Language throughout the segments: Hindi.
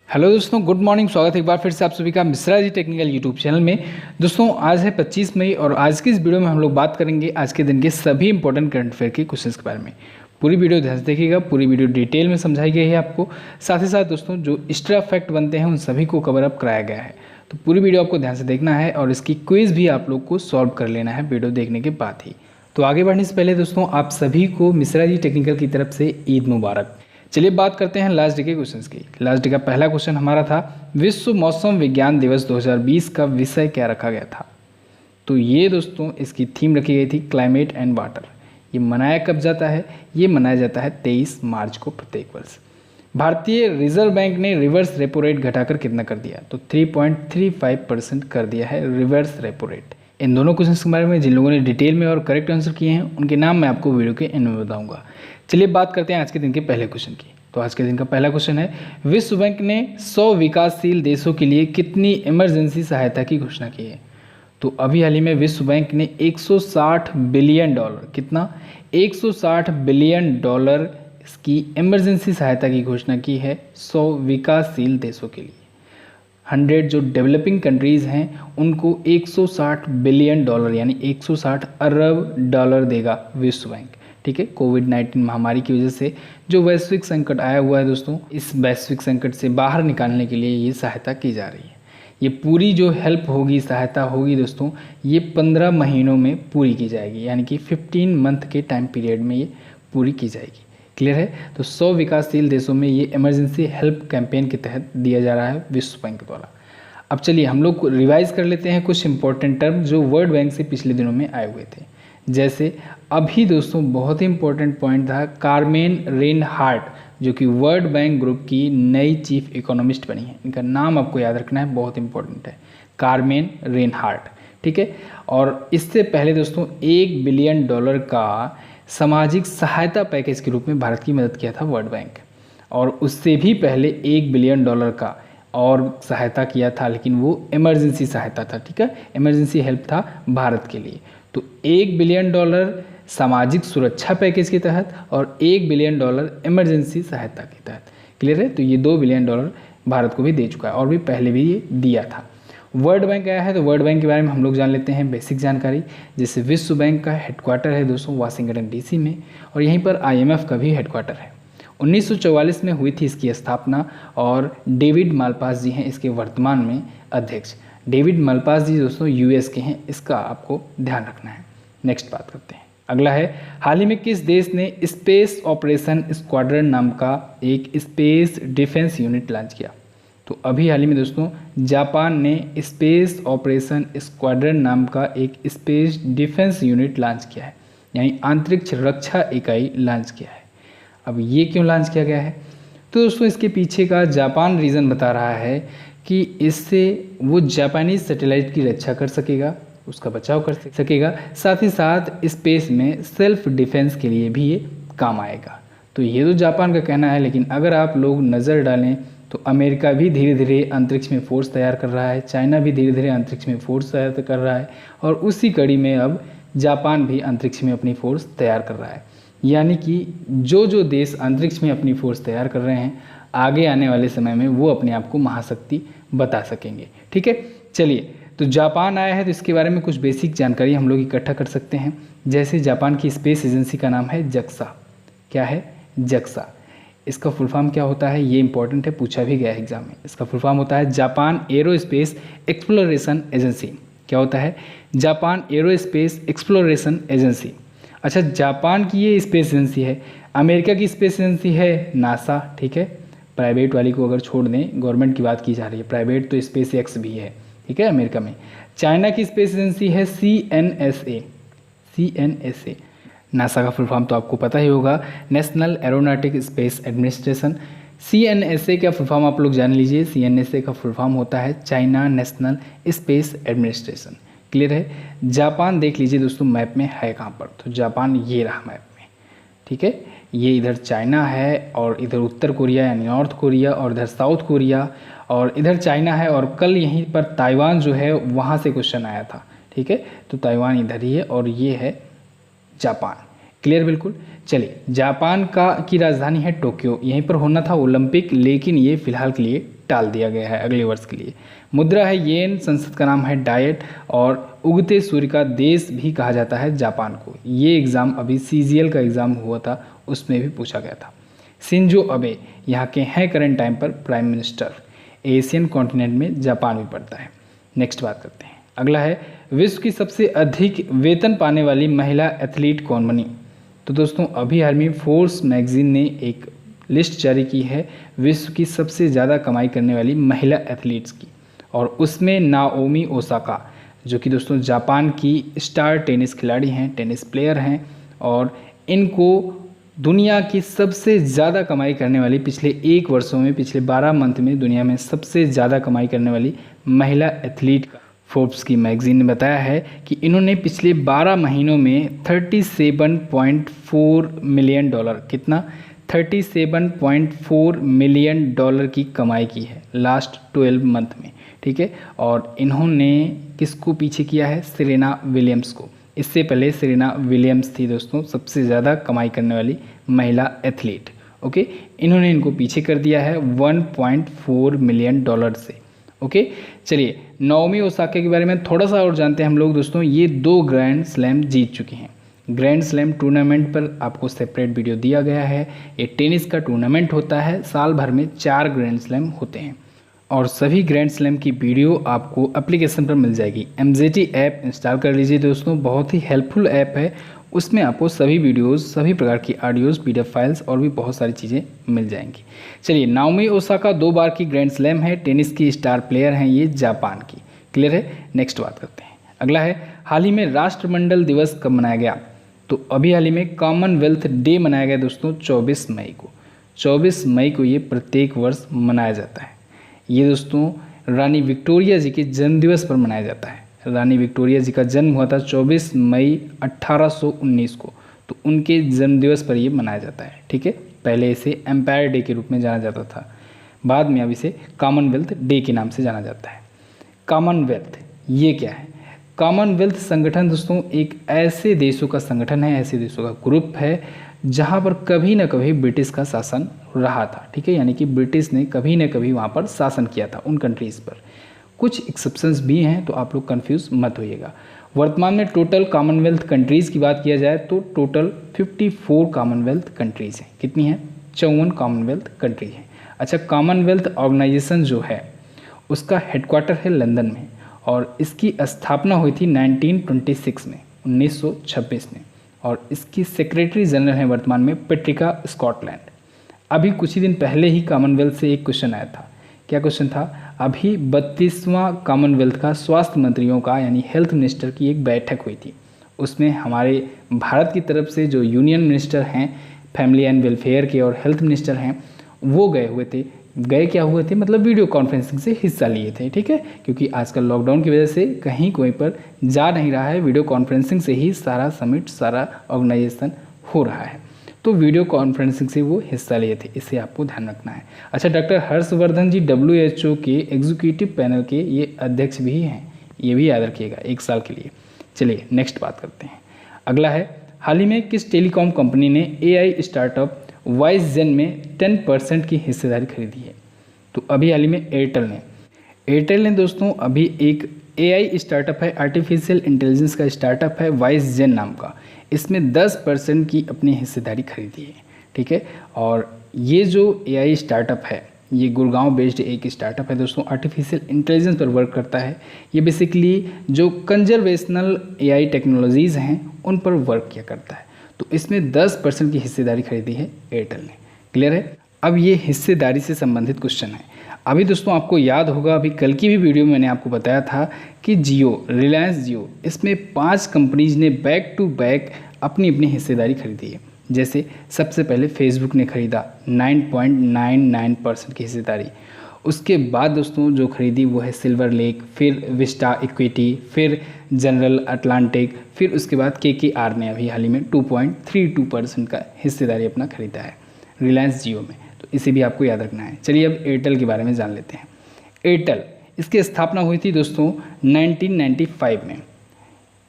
हेलो दोस्तों, गुड मॉर्निंग। स्वागत है एक बार फिर से आप सभी का Mishra ji technical YouTube channel में। दोस्तों आज है 25 मई और आज की इस वीडियो में हम लोग बात करेंगे आज के दिन के सभी इंपॉर्टेंट करंट अफेयर के क्वेश्चंस के बारे में। पूरी वीडियो ध्यान से देखिएगा, पूरी वीडियो डिटेल में समझाई गई है आपको। साथ ही साथ दोस्तों जो एक्स्ट्रा फैक्ट बनते हैं उन सभी को कवर अप कराया गया है। तो पूरी वीडियो आपको ध्यान से देखना है और इसकी क्विज भी आप लोग को सॉल्व कर लेना है वीडियो देखने के बाद ही। तो आगे बढ़ने से पहले दोस्तों आप सभी को मिश्रा जी टेक्निकल की तरफ से ईद मुबारक। चलिए बात करते हैं लास्ट डे के क्वेश्चंस की। लास्ट डे का पहला क्वेश्चन हमारा था विश्व मौसम विज्ञान दिवस 2020 का विषय क्या रखा गया था। तो ये दोस्तों इसकी थीम रखी गई थी क्लाइमेट एंड वाटर। ये मनाया कब जाता है? ये मनाया जाता है 23 मार्च को प्रत्येक वर्ष। भारतीय रिजर्व बैंक ने रिवर्स रेपो रेट घटाकर कितना कर दिया? तो 3.35% कर दिया है रिवर्स रेपो रेट। इन दोनों क्वेश्चन के बारे में जिन लोगों ने डिटेल में और करेक्ट आंसर किए हैं उनके नाम मैं आपको वीडियो के एंड में बताऊंगा। चलिए बात करते हैं आज के दिन के पहले क्वेश्चन की। तो आज के दिन का पहला क्वेश्चन है विश्व बैंक ने 100 विकासशील देशों के लिए कितनी इमरजेंसी सहायता की घोषणा की है? तो अभी हाल ही में विश्व बैंक ने 160 बिलियन डॉलर, कितना? 160 बिलियन डॉलर की इमरजेंसी सहायता की घोषणा की है 100 विकासशील देशों के लिए। 100 जो डेवलपिंग कंट्रीज़ हैं उनको 160 बिलियन डॉलर यानी 160 अरब डॉलर देगा विश्व बैंक। ठीक है, कोविड-19 महामारी की वजह से जो वैश्विक संकट आया हुआ है दोस्तों, इस वैश्विक संकट से बाहर निकालने के लिए ये सहायता की जा रही है। ये पूरी जो हेल्प होगी, सहायता होगी दोस्तों, ये 15 महीनों में पूरी की जाएगी, यानी कि 15 मंथ के टाइम पीरियड में ये पूरी की जाएगी। क्लियर है? तो 100 विकासशील देशों में ये इमरजेंसी हेल्प कैंपेन के तहत दिया जा रहा है विश्व बैंक द्वारा। अब चलिए हम लोग रिवाइज कर लेते हैं कुछ इंपॉर्टेंट टर्म जो वर्ल्ड बैंक से पिछले दिनों में आए हुए थे। जैसे अभी दोस्तों बहुत ही इंपॉर्टेंट पॉइंट था कार्मेन रेनहार्ट, जो कि वर्ल्ड बैंक ग्रुप की नई चीफ इकोनॉमिस्ट बनी है। इनका नाम आपको याद रखना है, बहुत इंपॉर्टेंट है, कार्मेन रेनहार्ट। ठीक है, और इससे पहले दोस्तों 1 बिलियन डॉलर का सामाजिक सहायता पैकेज के रूप में भारत की मदद किया था वर्ल्ड बैंक, और उससे भी पहले 1 बिलियन डॉलर का और सहायता किया था, लेकिन वो इमरजेंसी सहायता था। ठीक है, इमरजेंसी हेल्प था भारत के लिए। तो 1 बिलियन डॉलर सामाजिक सुरक्षा पैकेज के तहत और 1 बिलियन डॉलर इमरजेंसी सहायता के तहत। क्लियर है? तो ये 2 बिलियन डॉलर भारत को भी दे चुका है और भी पहले भी ये दिया था। वर्ल्ड बैंक आया है तो वर्ल्ड बैंक के बारे में हम लोग जान लेते हैं बेसिक जानकारी। जैसे विश्व बैंक का हेडक्वार्टर है दोस्तों वाशिंगटन डीसी में, और यहीं पर IMF का भी हेडक्वार्टर है। 1944 में हुई थी इसकी स्थापना और डेविड मालपास जी हैं इसके वर्तमान में अध्यक्ष। डेविड मालपास जी दोस्तों US के हैं, इसका आपको ध्यान रखना है। नेक्स्ट बात करते हैं, अगला है हाल ही में किस देश ने स्पेस ऑपरेशन स्क्वाड्रन नाम का एक स्पेस डिफेंस यूनिट लॉन्च किया? तो अभी हाल ही में दोस्तों जापान ने स्पेस ऑपरेशन स्क्वाड्रन नाम का एक स्पेस डिफेंस यूनिट लॉन्च किया है, यानी अंतरिक्ष रक्षा इकाई लॉन्च किया है। अब ये क्यों लॉन्च किया गया है? तो दोस्तों इसके पीछे का जापान रीज़न बता रहा है कि इससे वो जापानीज सैटेलाइट की रक्षा कर सकेगा, उसका बचाव कर सकेगा, साथ ही साथ स्पेस में सेल्फ डिफेंस के लिए भी ये काम आएगा। तो ये तो जापान का कहना है, लेकिन अगर आप लोग नज़र डालें तो अमेरिका भी धीरे धीरे अंतरिक्ष में फोर्स तैयार कर रहा है, चाइना भी धीरे धीरे अंतरिक्ष में फोर्स तैयार कर रहा है, और उसी कड़ी में अब जापान भी अंतरिक्ष में अपनी फोर्स तैयार कर रहा है। यानी कि जो जो देश अंतरिक्ष में अपनी फोर्स तैयार कर रहे हैं, आगे आने वाले समय में वो अपने आप को महाशक्ति बता सकेंगे। ठीक है, चलिए तो जापान आया है तो इसके बारे में कुछ बेसिक जानकारी हम लोग इकट्ठा कर सकते हैं। जैसे जापान की स्पेस एजेंसी का नाम है जक्सा। क्या है? जक्सा। इसका फुल फॉर्म क्या होता है? ये इंपॉर्टेंट है, पूछा भी गया है एग्जाम में। इसका फुल फॉर्म होता है जापान एरोस्पेस एक्सप्लोरेशन एजेंसी। क्या होता है? Japan aerospace exploration agency. अच्छा, जापान की ये स्पेस एजेंसी है। अमेरिका की स्पेस एजेंसी है नासा। ठीक है, प्राइवेट वाली को अगर छोड़ दें, गवर्नमेंट की बात की जा रही है, प्राइवेट तो स्पेस एक्स भी है। ठीक है, अमेरिका में। चाइना की स्पेस एजेंसी है CNSA। CNSA। नासा का फुल फॉर्म तो आपको पता ही होगा, national aeronautic space administration. CNSA का फुल फॉर्म आप लोग जान लीजिए। CNSA का फुल फॉर्म होता है China national space administration. Clear है? जापान देख लीजिए दोस्तों मैप में है कहाँ पर, तो जापान ये रहा मैप में। ठीक है, ये इधर चाइना है और इधर उत्तर कोरिया यानी नॉर्थ कोरिया, और इधर साउथ कोरिया, और इधर चाइना है, और कल यहीं पर ताइवान जो है वहाँ से क्वेश्चन आया था। ठीक है, तो ताइवान इधर ही है और ये है जापान। क्लियर? बिल्कुल। चलिए, जापान की राजधानी है टोक्यो। यहीं पर होना था ओलंपिक, लेकिन ये फिलहाल के लिए टाल दिया गया है अगले वर्ष के लिए। मुद्रा है येन, संसद का नाम है डाइट, और उगते सूर्य का देश भी कहा जाता है जापान को। ये एग्ज़ाम अभी CGL का एग्ज़ाम हुआ था, उसमें भी पूछा गया था। शिंजो अबे यहाँ के हैं करंट टाइम पर प्राइम मिनिस्टर। एशियन कॉन्टिनेंट में जापान भी पड़ता है। नेक्स्ट बात करते हैं। अगला है विश्व की सबसे अधिक वेतन पाने वाली महिला एथलीट कौन बनी। तो दोस्तों अभी हाल में फोर्ब्स मैगजीन ने एक लिस्ट जारी की है विश्व की सबसे ज़्यादा कमाई करने वाली महिला एथलीट्स की, और उसमें नाओमी ओसाका, जो कि दोस्तों जापान की स्टार टेनिस खिलाड़ी हैं, टेनिस प्लेयर हैं, और इनको दुनिया की सबसे ज़्यादा कमाई करने वाली, पिछले 1 वर्षों में, पिछले 12 मंथ में दुनिया में सबसे ज़्यादा कमाई करने वाली महिला एथलीट का फोर्ब्स की मैगजीन ने बताया है कि इन्होंने पिछले 12 महीनों में 37.4 मिलियन डॉलर, कितना, 37.4 मिलियन डॉलर की कमाई की है लास्ट 12 मंथ में, ठीक है। और इन्होंने किसको पीछे किया है, सेरेना विलियम्स को। इससे पहले सेरेना विलियम्स थी दोस्तों सबसे ज़्यादा कमाई करने वाली महिला एथलीट, ओके। इन्होंने इनको पीछे कर दिया है 1.4 मिलियन डॉलर से, ओके। चलिए नाओमी ओसाका के बारे में थोड़ा सा और जानते हैं हम लोग दोस्तों। ये 2 ग्रैंड स्लैम जीत चुकी हैं। ग्रैंड स्लैम टूर्नामेंट पर आपको सेपरेट वीडियो दिया गया है। ये टेनिस का टूर्नामेंट होता है, साल भर में 4 ग्रैंड स्लैम होते हैं, और सभी ग्रैंड स्लैम की वीडियो आपको एप्लीकेशन पर मिल जाएगी। MZT ऐप इंस्टॉल कर लीजिए दोस्तों, बहुत ही हेल्पफुल ऐप है। उसमें आपको सभी वीडियोस, सभी प्रकार की ऑडियोज़, PDF फाइल्स और भी बहुत सारी चीज़ें मिल जाएंगी। चलिए नाओमी ओसाका 2 बार की ग्रैंड स्लैम है, टेनिस की स्टार प्लेयर हैं ये, जापान की। क्लियर है। नेक्स्ट बात करते हैं। अगला है हाल ही में राष्ट्रमंडल दिवस कब मनाया गया। तो अभी हाल ही में कॉमनवेल्थ डे मनाया गया दोस्तों 24 मई को। 24 मई को ये प्रत्येक वर्ष मनाया जाता है। ये दोस्तों रानी विक्टोरिया जी के जन्मदिवस पर मनाया जाता है। रानी विक्टोरिया जी का जन्म हुआ था 24 मई 1819 को, तो उनके जन्मदिवस पर ये मनाया जाता है, ठीक है। पहले इसे एम्पायर डे के रूप में जाना जाता था, बाद में अब इसे कॉमनवेल्थ डे के नाम से जाना जाता है। कॉमनवेल्थ ये क्या है। कॉमनवेल्थ संगठन दोस्तों एक ऐसे देशों का संगठन है, ऐसे देशों का ग्रुप है जहाँ पर कभी ना कभी ब्रिटिश का शासन रहा था, ठीक है। यानी कि ब्रिटिश ने कभी ना कभी वहाँ पर शासन किया था उन कंट्रीज़ पर। कुछ एक्सेप्शंस भी हैं, तो आप लोग कंफ्यूज मत होइएगा। वर्तमान में टोटल कॉमनवेल्थ कंट्रीज़ की बात किया जाए तो टोटल 54 कॉमनवेल्थ कंट्रीज़ हैं। कितनी हैं, 54 कॉमनवेल्थ कंट्री हैं। अच्छा, कॉमनवेल्थ ऑर्गेनाइजेशन जो है उसका हेडक्वार्टर है लंदन में, और इसकी स्थापना हुई थी 1926 में, 1926 में, और इसकी सेक्रेटरी जनरल है वर्तमान में पेट्रिका स्कॉटलैंड। अभी कुछ ही दिन पहले ही कॉमनवेल्थ से एक क्वेश्चन आया था। क्या क्वेश्चन था, अभी 32वां कॉमनवेल्थ का स्वास्थ्य मंत्रियों का यानी हेल्थ मिनिस्टर की एक बैठक हुई थी। उसमें हमारे भारत की तरफ से जो यूनियन मिनिस्टर हैं फैमिली एंड वेलफेयर के और हेल्थ मिनिस्टर हैं वो गए हुए थे। गए क्या हुए थे, मतलब वीडियो कॉन्फ्रेंसिंग से हिस्सा लिए थे, ठीक है। क्योंकि आजकल लॉकडाउन की वजह से कहीं कोई पर जा नहीं रहा है, वीडियो कॉन्फ्रेंसिंग से ही सारा समिट, सारा ऑर्गेनाइजेशन हो रहा है, तो वीडियो कॉन्फ्रेंसिंग से वो हिस्सा लिए थे, इसे आपको ध्यान रखना है। अच्छा, डॉक्टर हर्षवर्धन जी WHO के एग्जीक्यूटिव पैनल के ये अध्यक्ष भी हैं, ये भी याद रखिएगा 1 साल के लिए। चलिए नेक्स्ट बात करते हैं। अगला है हाल ही में किस टेलीकॉम कंपनी ने AI स्टार्टअप वाइसजेन में 10% की हिस्सेदारी खरीदी है। तो अभी हाल ही में एयरटेल ने दोस्तों अभी एक AI स्टार्टअप है, आर्टिफिशियल इंटेलिजेंस का स्टार्टअप है वाइसजेन नाम का, इसमें 10% की अपनी हिस्सेदारी खरीदी है, ठीक है। और ये जो AI स्टार्टअप है ये गुड़गांव बेस्ड एक स्टार्टअप है दोस्तों, आर्टिफिशियल इंटेलिजेंस पर वर्क करता है। ये बेसिकली जो कंजर्वेशनल AI टेक्नोलॉजीज़ हैं उन पर वर्क किया करता है। तो इसमें 10% की हिस्सेदारी खरीदी है एयरटेल ने। क्लियर है। अब ये हिस्सेदारी से संबंधित क्वेश्चन है। अभी दोस्तों आपको याद होगा, अभी कल की भी वीडियो में मैंने आपको बताया था कि जियो, रिलायंस जियो, इसमें 5 कंपनीज ने बैक टू बैक अपनी अपनी हिस्सेदारी खरीदी है। जैसे सबसे पहले फेसबुक ने खरीदा 9.99% की हिस्सेदारी। उसके बाद दोस्तों जो खरीदी वो है सिल्वर लेक, फिर विस्टा इक्विटी, फिर जनरल अटलांटिक, फिर उसके बाद KKR ने अभी हाल ही में 2.32% का हिस्सेदारी अपना खरीदा है रिलायंस जियो में। तो इसे भी आपको याद रखना है। चलिए अब एयरटेल के बारे में जान लेते हैं। एयरटेल, इसकी स्थापना हुई थी दोस्तों 1995 में।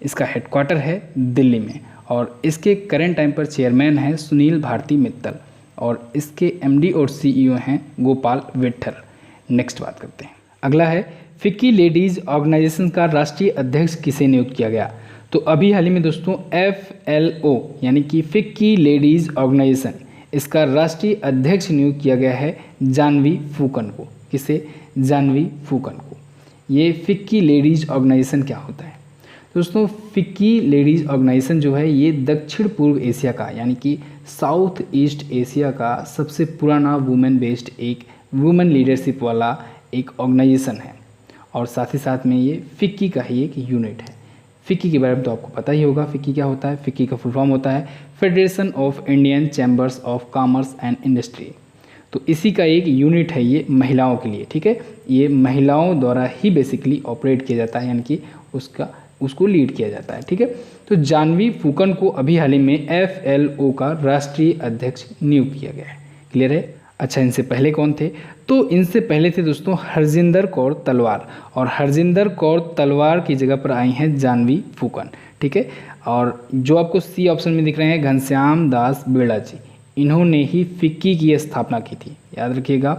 इसका हेडक्वार्टर है दिल्ली में, और इसके करंट टाइम पर चेयरमैन हैं सुनील भारती मित्तल, और इसके MD और CEO हैं गोपाल विट्ठल। नेक्स्ट बात करते हैं। अगला है फिक्की लेडीज़ ऑर्गेनाइजेशन का राष्ट्रीय अध्यक्ष किसे नियुक्त किया गया? तो अभी हाल ही में दोस्तों FLO यानी कि फिक्की लेडीज़ ऑर्गेनाइजेशन, इसका राष्ट्रीय अध्यक्ष नियुक्त किया गया है जानवी फूकन को। किसे? जानवी फूकन को। ये फिक्की लेडीज़ ऑर्गेनाइजेशन क्या होता है दोस्तों? फिक्की लेडीज़ ऑर्गेनाइजेशन जो है ये दक्षिण पूर्व एशिया का यानी कि साउथ ईस्ट एशिया का सबसे पुराना वुमेन बेस्ड एक वुमेन लीडरशिप वाला एक ऑर्गेनाइजेशन है, और साथ ही साथ में ये फिक्की का ही एक यूनिट है। फिक्की के बारे में तो आपको पता ही होगा, फिक्की क्या होता है। फिक्की का फुल फॉर्म होता है federation of Indian chambers of commerce and industry. तो इसी का एक यूनिट है ये महिलाओं के लिए, ठीक है। ये महिलाओं द्वारा ही बेसिकली ऑपरेट किया जाता है, यानी कि उसको लीड किया जाता है, ठीक है। तो जानवी फूकन को अभी हाल ही में FLO का राष्ट्रीय अध्यक्ष नियुक्त किया गया है। क्लियर है? अच्छा, इनसे पहले कौन थे? तो इनसे पहले थे दोस्तों हरजिंदर कौर तलवार, और हरजिंदर कौर तलवार की जगह पर आई हैं जानवी फूकन, ठीक है। और जो आपको C ऑप्शन में दिख रहे हैं घनश्याम दास बेड़ा जी, इन्होंने ही फिक्की की स्थापना की थी। याद रखिएगा,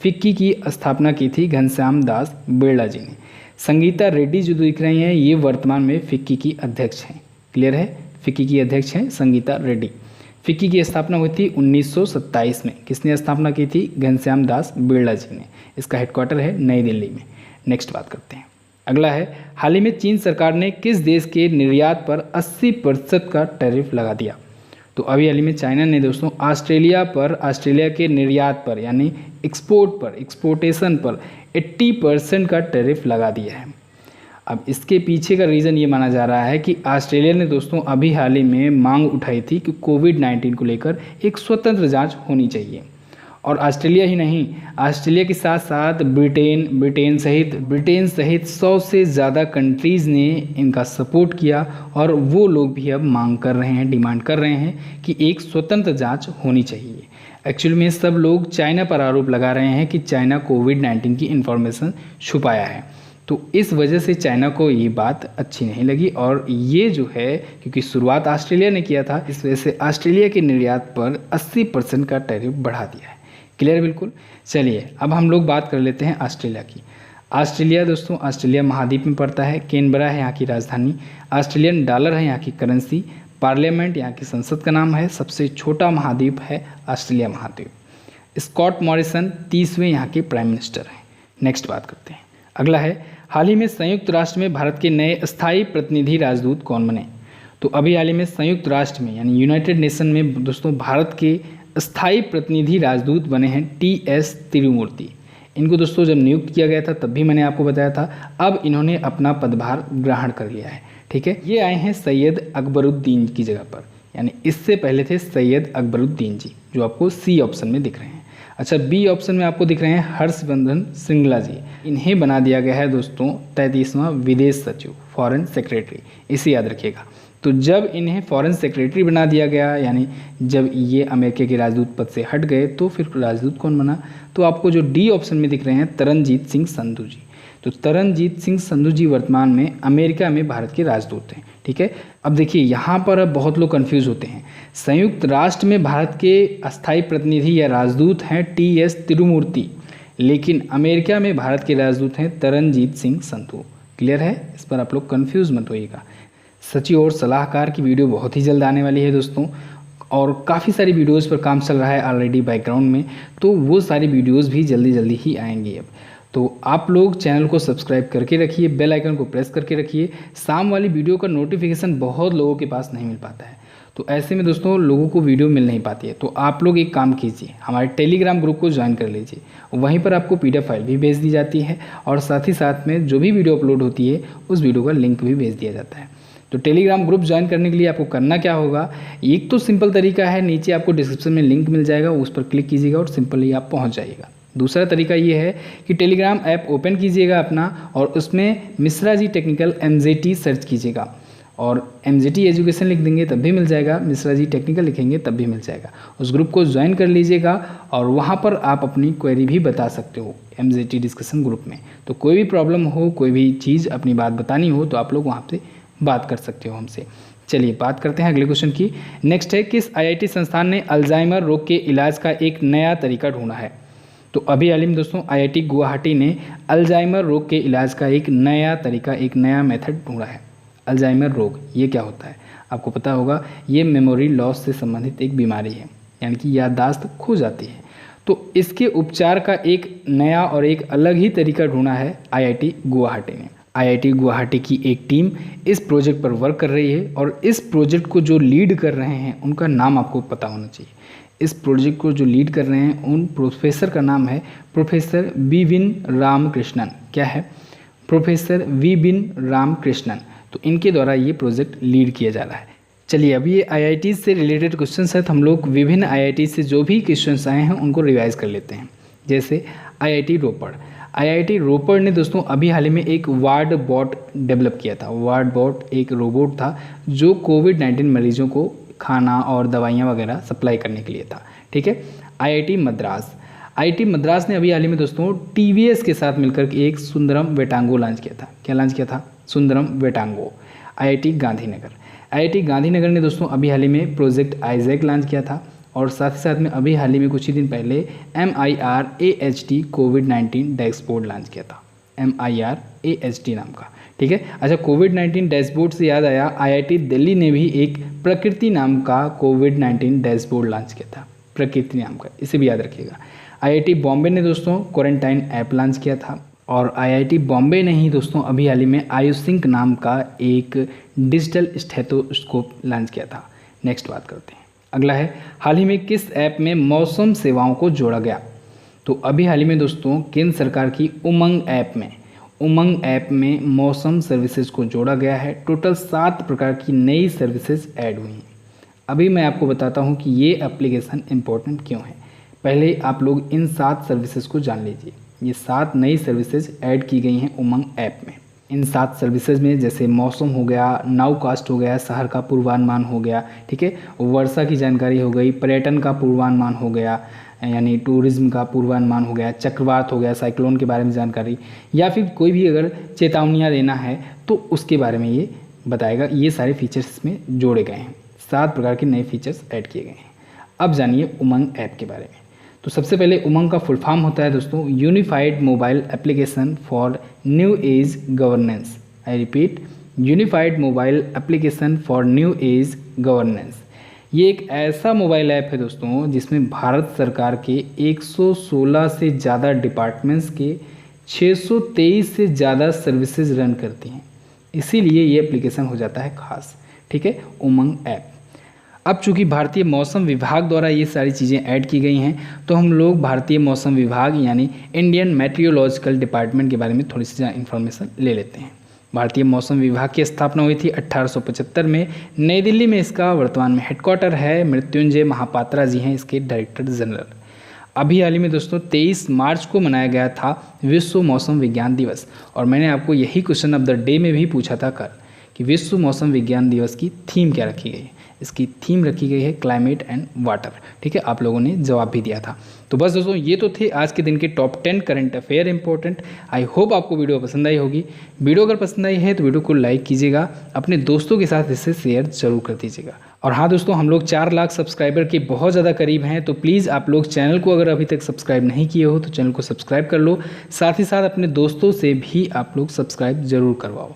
फिक्की की स्थापना की थी घनश्याम दास बेड़ा जी ने। संगीता रेड्डी जो दिख रही हैं ये वर्तमान में फिक्की की अध्यक्ष हैं। क्लियर है? फिक्की की अध्यक्ष हैं संगीता रेड्डी। फिक्की की स्थापना हुई थी 1927 में। किसने स्थापना की थी? घनश्याम दास बेड़ा जी ने। इसका हेडक्वार्टर है नई दिल्ली में। नेक्स्ट बात करते हैं। अगला है हाल ही में चीन सरकार ने किस देश के निर्यात पर 80% का टैरिफ लगा दिया? तो अभी हाल ही में चाइना ने दोस्तों ऑस्ट्रेलिया के निर्यात पर यानी एक्सपोर्टेशन पर 80% का टैरिफ लगा दिया है। अब इसके पीछे का रीज़न ये माना जा रहा है कि ऑस्ट्रेलिया ने दोस्तों अभी हाल ही में मांग उठाई थी कि कोविड-19 को लेकर एक स्वतंत्र जांच होनी चाहिए। और ऑस्ट्रेलिया ही नहीं, ऑस्ट्रेलिया के साथ साथ ब्रिटेन सहित 100 से ज़्यादा कंट्रीज़ ने इनका सपोर्ट किया, और वो लोग भी अब मांग कर रहे हैं, डिमांड कर रहे हैं कि एक स्वतंत्र जांच होनी चाहिए। एक्चुअली में सब लोग चाइना पर आरोप लगा रहे हैं कि चाइना कोविड-19 की इन्फॉर्मेशन छुपाया है, तो इस वजह से चाइना को ये बात अच्छी नहीं लगी, और ये जो है क्योंकि शुरुआत ऑस्ट्रेलिया ने किया था, इस वजह से ऑस्ट्रेलिया के निर्यात पर 80% का टैरिफ बढ़ा दिया है। क्लियर? बिल्कुल। चलिए अब हम लोग बात कर लेते हैं ऑस्ट्रेलिया की। ऑस्ट्रेलिया दोस्तों ऑस्ट्रेलिया महाद्वीप में पड़ता है। कैनबरा है यहाँ की राजधानी। ऑस्ट्रेलियन डॉलर है यहाँ की करेंसी। पार्लियामेंट यहाँ की संसद का नाम है। सबसे छोटा महाद्वीप है ऑस्ट्रेलिया महाद्वीप। स्कॉट मॉरिसन 30वें यहाँ के प्राइम मिनिस्टर हैं। नेक्स्ट बात करते हैं। अगला है हाल ही में संयुक्त राष्ट्र में भारत के नए स्थायी प्रतिनिधि राजदूत कौन बने? तो अभी हाल ही में संयुक्त राष्ट्र में यानी यूनाइटेड नेशन में दोस्तों भारत के स्थायी प्रतिनिधि राजदूत बने हैं TS तिरुमूर्ति। इनको दोस्तों जब नियुक्त किया गया था तब भी मैंने आपको बताया था, अब इन्होंने अपना पदभार ग्रहण कर लिया है, ठीक है। ये आए हैं सैयद अकबरुद्दीन की जगह पर, यानी इससे पहले थे सैयद अकबरुद्दीन जी, जो आपको C ऑप्शन में दिख रहे हैं। अच्छा, B ऑप्शन में आपको दिख रहे हैं हर्षवर्धन श्रृंगला जी। इन्हें बना दिया गया है दोस्तों 33वां विदेश सचिव, फॉरेन सेक्रेटरी। इसे याद रखिएगा। तो जब इन्हें फॉरेन सेक्रेटरी बना दिया गया, यानी जब ये अमेरिका के राजदूत पद से हट गए, तो फिर राजदूत कौन बना? तो आपको जो D ऑप्शन में दिख रहे हैं तरनजीत सिंह संधू जी। तो तरनजीत सिंह संधू जी वर्तमान में अमेरिका में भारत के राजदूत हैं, ठीक है। अब देखिए यहाँ पर अब बहुत लोग कंफ्यूज होते हैं। संयुक्त राष्ट्र में भारत के अस्थायी प्रतिनिधि या राजदूत हैं TS तिरुमूर्ति, लेकिन अमेरिका में भारत के राजदूत हैं तरनजीत सिंह संधू। क्लियर है? इस पर आप लोग कंफ्यूज मत होइएगा। सचिव और सलाहकार की वीडियो बहुत ही जल्द आने वाली है दोस्तों, और काफ़ी सारी वीडियोस पर काम चल रहा है ऑलरेडी बैकग्राउंड में, तो वो सारी वीडियोस भी जल्दी ही आएंगी अब। तो आप लोग चैनल को सब्सक्राइब करके रखिए, बेल आइकन को प्रेस करके रखिए। शाम वाली वीडियो का नोटिफिकेशन बहुत लोगों के पास नहीं मिल पाता है, तो ऐसे में दोस्तों लोगों को वीडियो मिल नहीं पाती है। तो आप लोग एक काम कीजिए, हमारे टेलीग्राम ग्रुप को ज्वाइन कर लीजिए। वहीं पर आपको PDF फाइल भी भेज दी जाती है, और साथ ही साथ में जो भी वीडियो अपलोड होती है उस वीडियो का लिंक भी भेज दिया जाता है। तो टेलीग्राम ग्रुप ज्वाइन करने के लिए आपको करना क्या होगा, एक तो सिंपल तरीका है, नीचे आपको डिस्क्रिप्शन में लिंक मिल जाएगा, उस पर क्लिक कीजिएगा और सिंपली आप पहुंच जाइएगा। दूसरा तरीका ये है कि टेलीग्राम ऐप ओपन कीजिएगा अपना, और उसमें Mishra ji technical MJT search कीजिएगा, और MJT एजुकेशन लिख देंगे तब भी मिल जाएगा, मिश्रा जी टेक्निकल लिखेंगे तब भी मिल जाएगा। उस ग्रुप को ज्वाइन कर लीजिएगा, और वहाँ पर आप अपनी क्वेरी भी बता सकते हो MJT डिस्कशन ग्रुप में। तो कोई भी प्रॉब्लम हो, कोई भी चीज़ अपनी बात बतानी हो, तो आप लोग वहाँ से बात कर सकते हो हमसे। चलिए बात करते हैं अगले क्वेश्चन की। नेक्स्ट है, किस IIT संस्थान ने अल्जाइमर रोग के इलाज का एक नया तरीका ढूंढा है? तो तो अभी हाल ही में दोस्तों IIT गुवाहाटी ने अल्जाइमर रोग के इलाज का एक नया तरीका, एक नया मेथड ढूंढा है। अल्जाइमर रोग ये क्या होता है आपको पता होगा, ये मेमोरी लॉस से संबंधित एक बीमारी है, यानी कि याददाश्त खो जाती है। तो इसके उपचार का एक नया और एक अलग ही तरीका ढूंढा है IIT गुवाहाटी ने। IIT गुवाहाटी की एक टीम इस प्रोजेक्ट पर वर्क कर रही है और इस प्रोजेक्ट को जो लीड कर रहे हैं उनका नाम आपको पता होना चाहिए। इस प्रोजेक्ट को जो लीड कर रहे हैं उन प्रोफेसर का नाम है प्रोफेसर वीबिन रामकृष्णन। क्या है? प्रोफेसर वीबिन रामकृष्णन। तो इनके द्वारा ये प्रोजेक्ट लीड किया जा रहा है। चलिए अभी ये IIT से रिलेटेड क्वेश्चंस है, तो हम लोग विभिन्न IIT से जो भी क्वेश्चंस आए हैं उनको रिवाइज कर लेते हैं। जैसे IIT रोपड़। IIT रोपड़ ने दोस्तों अभी हाल ही में एक वार्ड बॉट डेवलप किया था। वार्ड बॉट एक रोबोट था जो कोविड-19 मरीजों को खाना और दवाइयाँ वगैरह सप्लाई करने के लिए था। ठीक है। IIT मद्रास। IIT मद्रास ने अभी हाल ही में दोस्तों TVS के साथ मिलकर एक सुंदरम वेटांगो लॉन्च किया था। क्या लॉन्च किया था? सुंदरम वेटांगो। IIT गांधीनगर। IIT गांधीनगर ने दोस्तों अभी हाल ही में प्रोजेक्ट आइजैक लॉन्च किया था और साथ ही साथ में अभी हाल ही में कुछ ही दिन पहले MIRAHT कोविड-19 डैशबोर्ड लॉन्च किया था। MIRAHT नाम का। ठीक है। अच्छा, कोविड-19 डैशबोर्ड से याद आया, IIT दिल्ली ने भी एक प्रकृति नाम का कोविड-19 डैशबोर्ड लॉन्च किया था। प्रकृति नाम का, इसे भी याद रखिएगा। IIT बॉम्बे ने दोस्तों क्वारंटाइन ऐप लॉन्च किया था और IIT बॉम्बे ने ही दोस्तों अभी हाल ही में आयुसिंक नाम का एक डिजिटल स्टेथोस्कोप लॉन्च किया था। नेक्स्ट बात करते हैं। अगला है, हाल ही में किस ऐप में मौसम सेवाओं को जोड़ा गया? तो अभी हाल ही में दोस्तों केंद्र सरकार की उमंग ऐप में मौसम सर्विसेज को जोड़ा गया है। टोटल 7 प्रकार की नई सर्विसेज ऐड हुई हैं। अभी मैं आपको बताता हूं कि ये एप्लीकेशन इम्पोर्टेंट क्यों है। पहले आप लोग इन 7 सर्विसेज को जान लीजिए। ये 7 नई सर्विसेज ऐड की गई हैं उमंग ऐप में। इन 7 सर्विसेज में जैसे मौसम हो गया, नाउकास्ट हो गया, शहर का पूर्वानुमान हो गया, ठीक है, वर्षा की जानकारी हो गई, पर्यटन का पूर्वानुमान हो गया, यानी टूरिज्म का पूर्वानुमान हो गया, चक्रवात हो गया, साइक्लोन के बारे में जानकारी, या फिर कोई भी अगर चेतावनियाँ देना है तो उसके बारे में ये बताएगा। ये सारे फीचर्स इसमें जोड़े गए हैं। 7 प्रकार के नए फीचर्स ऐड किए गए हैं। अब जानिए उमंग ऐप के बारे में। तो सबसे पहले उमंग का फुल फॉर्म होता है दोस्तों unified mobile application for new age governance. I repeat, unified mobile application for new age governance. ये एक ऐसा मोबाइल ऐप है दोस्तों जिसमें भारत सरकार के 116 से ज़्यादा डिपार्टमेंट्स के 623 से ज़्यादा सर्विसेज रन करती हैं। इसीलिए ये एप्लीकेशन हो जाता है खास। ठीक है, उमंग ऐप। अब चूंकि भारतीय मौसम विभाग द्वारा ये सारी चीज़ें ऐड की गई हैं, तो हम लोग भारतीय मौसम विभाग यानी इंडियन मेट्रियोलॉजिकल डिपार्टमेंट के बारे में थोड़ी सी इन्फॉर्मेशन ले लेते हैं। भारतीय मौसम विभाग की स्थापना हुई थी 1875 में नई दिल्ली में। इसका वर्तमान में हेडक्वार्टर है। मृत्युंजय महापात्रा जी हैं इसके डायरेक्टर जनरल। अभी हाल ही में दोस्तों 23 मार्च को मनाया गया था विश्व मौसम विज्ञान दिवस, और मैंने आपको यही क्वेश्चन ऑफ द डे में भी पूछा था कल कि विश्व मौसम विज्ञान दिवस की थीम क्या रखी गई है। इसकी थीम रखी गई है क्लाइमेट एंड वाटर। ठीक है, आप लोगों ने जवाब भी दिया था। तो बस दोस्तों ये तो थे आज के दिन के top 10 current affair important. I hope आपको वीडियो पसंद आई होगी। वीडियो अगर पसंद आई है तो वीडियो को लाइक कीजिएगा, अपने दोस्तों के साथ इसे शेयर जरूर कर दीजिएगा। और हाँ दोस्तों, हम लोग 4 लाख सब्सक्राइबर के बहुत ज़्यादा करीब हैं, तो प्लीज़ आप लोग चैनल को अगर अभी तक सब्सक्राइब नहीं किए हो तो चैनल को सब्सक्राइब कर लो। साथ ही साथ अपने दोस्तों से भी आप लोग सब्सक्राइब जरूर करवाओ।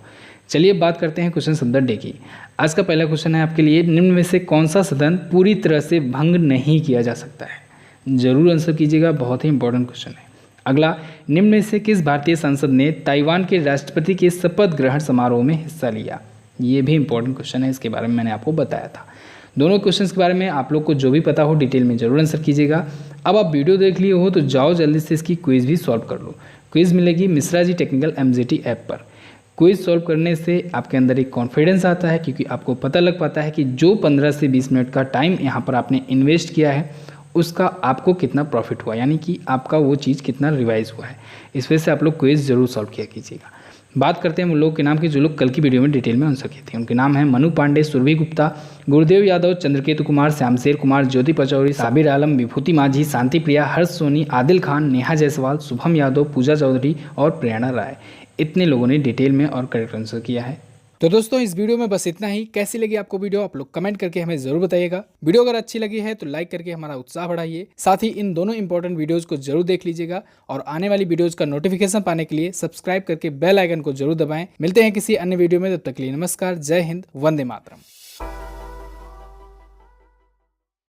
चलिए बात करते हैं क्वेश्चन ऑफ द डे की। आज का पहला क्वेश्चन है आपके लिए, निम्न में से कौन सा सदन पूरी तरह से भंग नहीं किया जा सकता है? जरूर आंसर कीजिएगा, बहुत ही इंपॉर्टेंट क्वेश्चन है। अगला, निम्न में से किस भारतीय संसद ने ताइवान के राष्ट्रपति के शपथ ग्रहण समारोह में हिस्सा लिया? ये भी इंपॉर्टेंट क्वेश्चन है, इसके बारे में मैंने आपको बताया था। दोनों क्वेश्चंस के बारे में आप लोग को जो भी पता हो डिटेल में जरूर आंसर कीजिएगा। अब आप वीडियो देख लिए हो तो जाओ जल्दी से इसकी क्विज भी सॉल्व कर लो। क्विज मिलेगी Mishra ji technical MGT app पर। क्विज सॉल्व करने से आपके अंदर एक कॉन्फिडेंस आता है, क्योंकि आपको पता लग पाता है कि जो 15 से 20 मिनट का टाइम यहाँ पर आपने इन्वेस्ट किया है उसका आपको कितना प्रॉफिट हुआ, यानी कि आपका वो चीज़ कितना रिवाइज हुआ है। इस वजह से आप लोग क्विज जरूर सॉल्व किया कीजिएगा। बात करते हैं उन लोगों के नाम की जो लोग कल की वीडियो में डिटेल में आंसर किए थे। उनके नाम हैं मनु पांडे, सुरभि गुप्ता, गुरुदेव यादव, चंद्रकेतु कुमार, श्यामशेर कुमार, ज्योति पचौरी, साबिर आलम, विभूति माझी, शांति प्रिया, हर्ष सोनी, आदिल खान, नेहा जायसवाल, शुभम यादव, पूजा चौधरी और प्रेरणा राय। इतने लोगों ने डिटेल में और करेक्ट आंसर किया है। तो दोस्तों इस वीडियो में बस इतना ही। कैसी लगी आपको वीडियो आप लोग कमेंट करके हमें जरूर बताइएगा। वीडियो अगर अच्छी लगी है तो लाइक करके हमारा उत्साह बढ़ाइए। साथ ही इन दोनों इंपॉर्टेंट वीडियोस को जरूर देख लीजिएगा और आने वाली वीडियोस का नोटिफिकेशन पाने के लिए सब्सक्राइब करके बेल आइकन को जरूर दबाएं। मिलते हैं किसी अन्य वीडियो में, तब तक के लिए नमस्कार, जय हिंद, वंदे मातरम।